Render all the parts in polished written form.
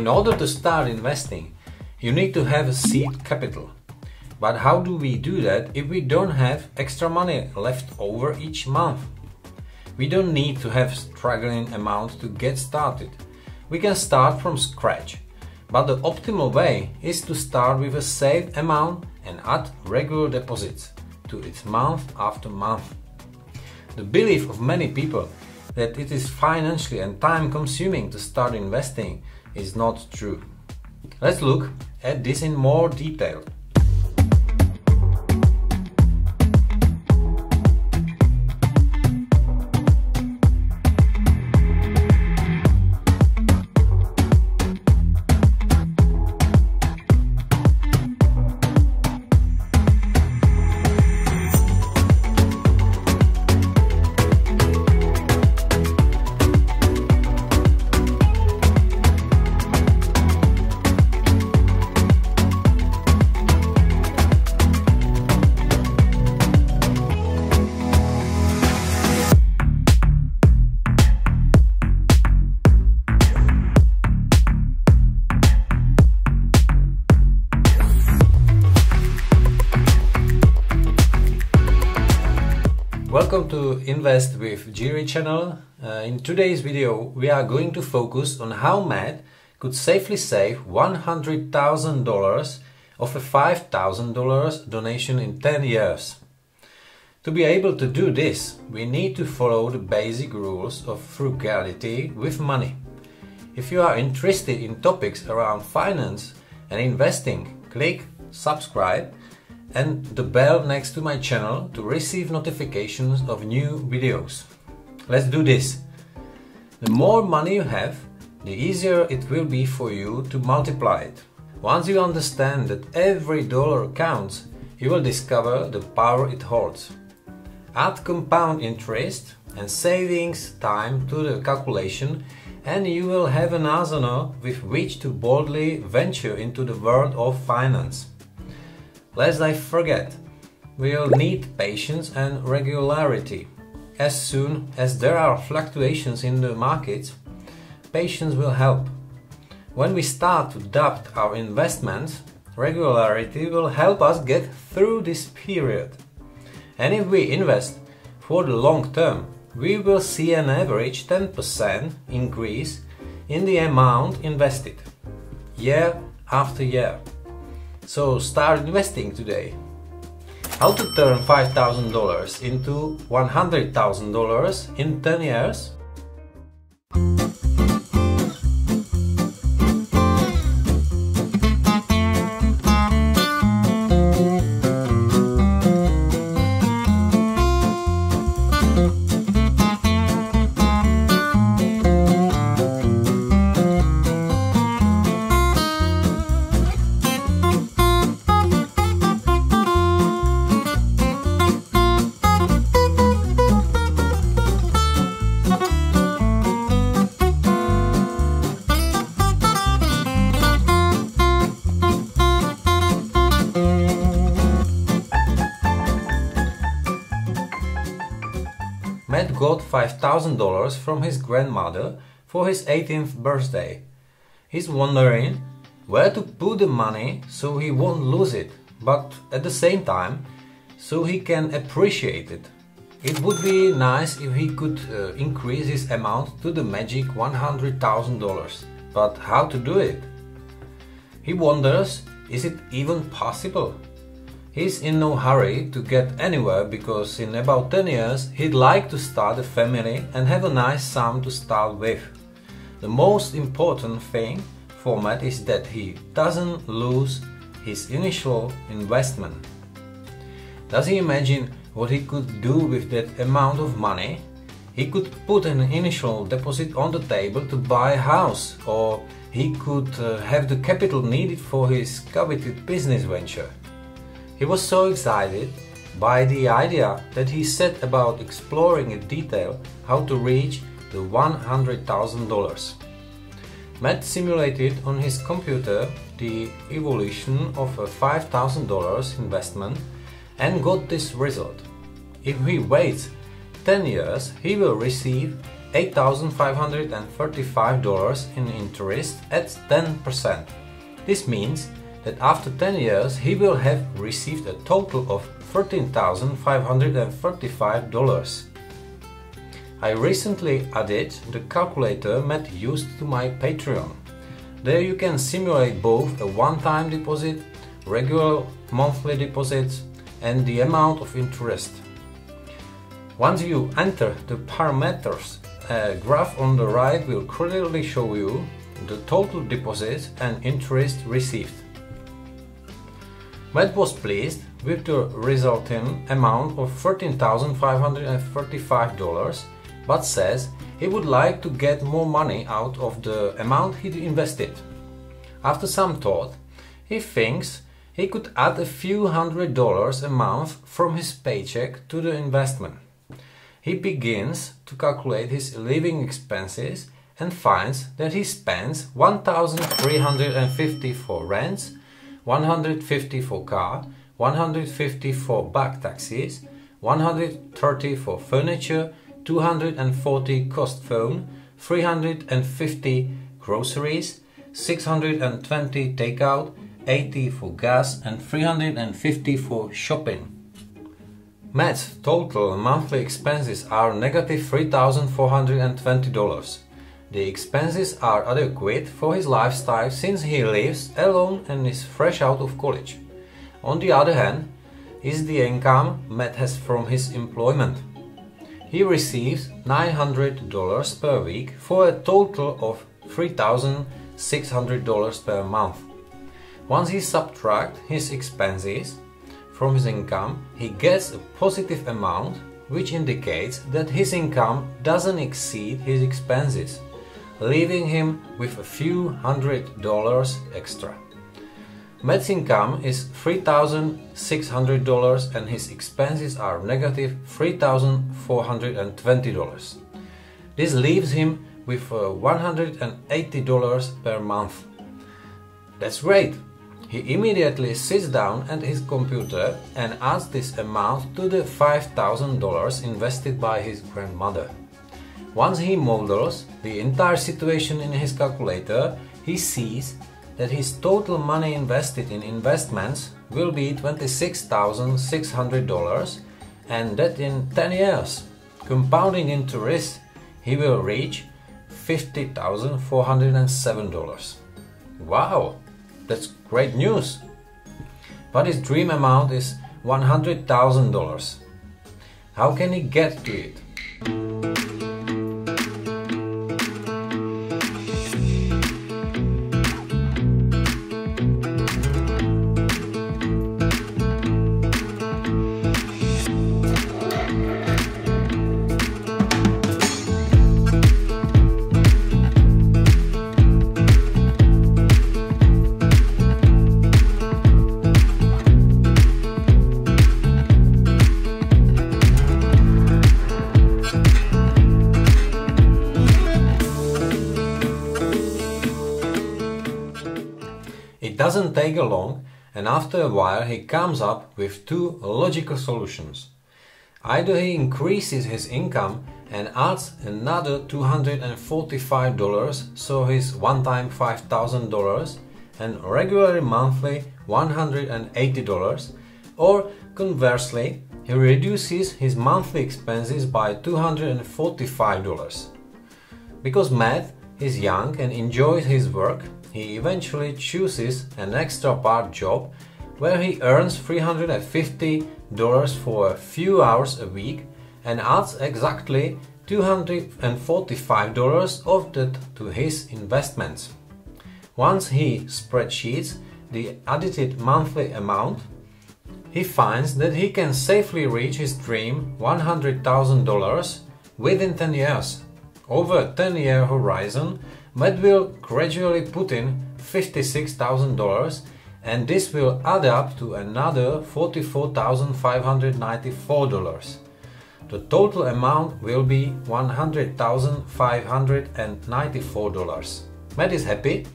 In order to start investing, you need to have a seed capital. But how do we do that if we don't have extra money left over each month? We don't need to have struggling amount to get started. We can start from scratch. But the optimal way is to start with a saved amount and add regular deposits to it month after month. The belief of many people that it is financially and time consuming to start investing is not true. Let's look at this in more detail. Welcome to Invest with Jiří channel. In today's video we are going to focus on how Matt could safely save $100,000 of a $5,000 donation in 10 years. To be able to do this, we need to follow the basic rules of frugality with money. If you are interested in topics around finance and investing, click subscribe and the bell next to my channel to receive notifications of new videos. Let's do this. The more money you have, the easier it will be for you to multiply it. Once you understand that every dollar counts, you will discover the power it holds. Add compound interest and savings time to the calculation and you will have an arsenal with which to boldly venture into the world of finance. Lest I forget, we'll need patience and regularity. As soon as there are fluctuations in the markets, patience will help. When we start to adapt our investments, regularity will help us get through this period. And if we invest for the long term, we will see an average 10% increase in the amount invested, year after year. So start investing today. How to turn $5,000 into $100,000 in 10 years? Matt got $5,000 from his grandmother for his 18th birthday. He's wondering where to put the money so he won't lose it, but at the same time so he can appreciate it. It would be nice if he could increase his amount to the magic $100,000, but how to do it? He wonders, is it even possible? He's in no hurry to get anywhere because in about 10 years he'd like to start a family and have a nice sum to start with. The most important thing for Matt is that he doesn't lose his initial investment. Does he imagine what he could do with that amount of money? He could put an initial deposit on the table to buy a house, or he could have the capital needed for his coveted business venture. He was so excited by the idea that he set about exploring in detail how to reach the $100,000. Matt simulated on his computer the evolution of a $5,000 investment and got this result. If he waits 10 years, he will receive $8,535 in interest at 10%. This means that after 10 years he will have received a total of $13,535. I recently added the calculator Matt used to my Patreon. There you can simulate both a one-time deposit, regular monthly deposits, and the amount of interest. Once you enter the parameters, a graph on the right will clearly show you the total deposits and interest received. Matt was pleased with the resulting amount of $13,535, but says he would like to get more money out of the amount he invested. After some thought, he thinks he could add a few $100s a month from his paycheck to the investment. He begins to calculate his living expenses and finds that he spends $1,350 for rents, $150 for car, $150 for back taxes, $130 for furniture, $240 cost phone, $350 groceries, $620 takeout, $80 for gas and $350 for shopping. Matt's total monthly expenses are negative $3,420. The expenses are adequate for his lifestyle since he lives alone and is fresh out of college. On the other hand, is the income Matt has from his employment. He receives $900 per week for a total of $3,600 per month. Once he subtracts his expenses from his income, he gets a positive amount, which indicates that his income doesn't exceed his expenses, leaving him with a few $100s extra. Matt's income is $3,600 and his expenses are negative $3,420. This leaves him with $180 per month. That's great! He immediately sits down at his computer and adds this amount to the $5,000 invested by his grandmother. Once he models the entire situation in his calculator, he sees that his total money invested in investments will be $26,600 and that in 10 years, compounding interest, he will reach $50,407. Wow, that's great news! But his dream amount is $100,000. How can he get to it? It doesn't take long, and after a while he comes up with two logical solutions. Either he increases his income and adds another $245, so his one-time $5,000 and regularly monthly $180, or conversely, he reduces his monthly expenses by $245. Because Matt is young and enjoys his work, he eventually chooses an extra part job where he earns $350 for a few hours a week and adds exactly $245 of that to his investments. Once he spreadsheets the added monthly amount, he finds that he can safely reach his dream $100,000 within 10 years. Over a 10-year horizon, Matt will gradually put in $56,000 and this will add up to another $44,594. The total amount will be $100,594. Matt is happy,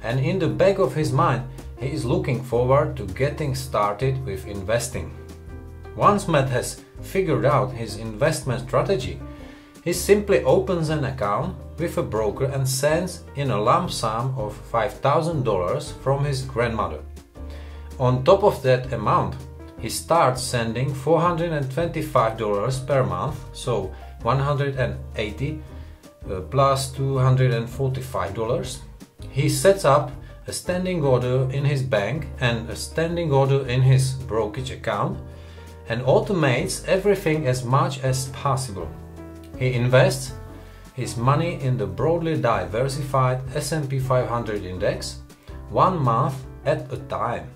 and in the back of his mind he is looking forward to getting started with investing. Once Matt has figured out his investment strategy, He simply opens an account with a broker and sends in a lump sum of $5,000 from his grandmother. On top of that amount, he starts sending $425 per month, so $180 plus $245. He sets up a standing order in his bank and a standing order in his brokerage account and automates everything as much as possible. He invests his money in the broadly diversified S&P 500 index 1 month at a time.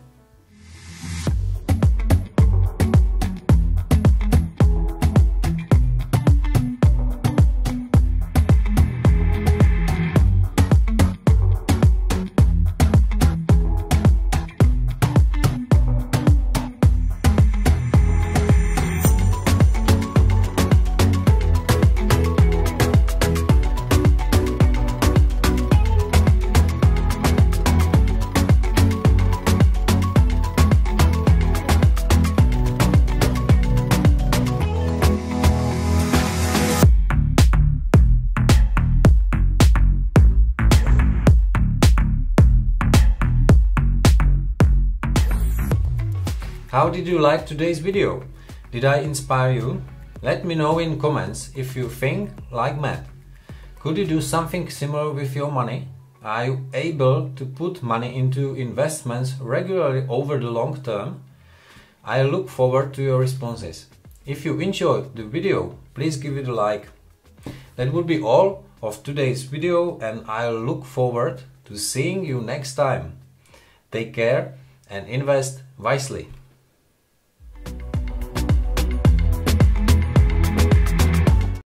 How did you like today's video? Did I inspire you? Let me know in comments if you think like Matt. Could you do something similar with your money? Are you able to put money into investments regularly over the long term? I look forward to your responses. If you enjoyed the video, please give it a like. That would be all of today's video, and I'll look forward to seeing you next time. Take care and invest wisely.